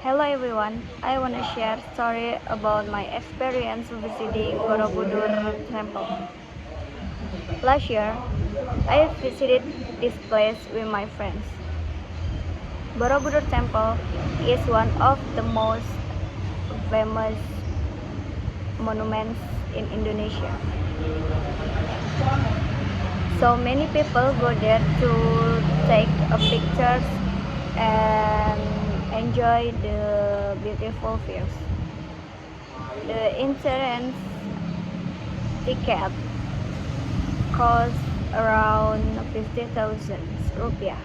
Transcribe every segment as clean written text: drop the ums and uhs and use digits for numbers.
Hello everyone, I want to share story about my experience visiting Borobudur Temple. Last year, I visited this place with my friends. Borobudur Temple is one of the most famous monuments in Indonesia. So many people go there to take a pictures and enjoy the beautiful views. The entrance ticket costs around 50,000 rupiah,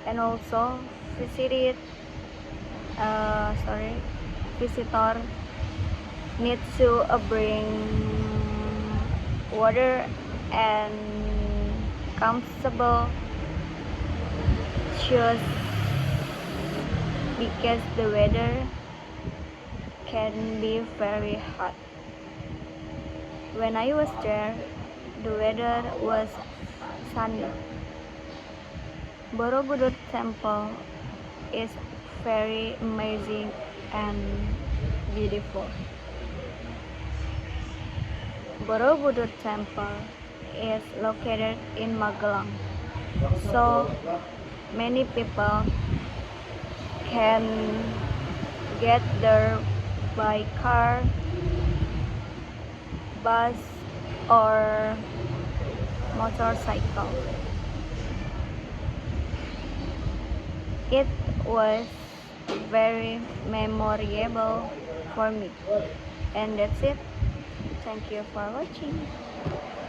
and also visited visitor need to bring water and comfortable shoes because the weather can be very hot. When I was there, the weather was sunny. Borobudur Temple is very amazing and beautiful. Borobudur Temple is located in Magelang, so many people can get there by car, bus, or motorcycle. It was very memorable for me. And that's it. Thank you for watching.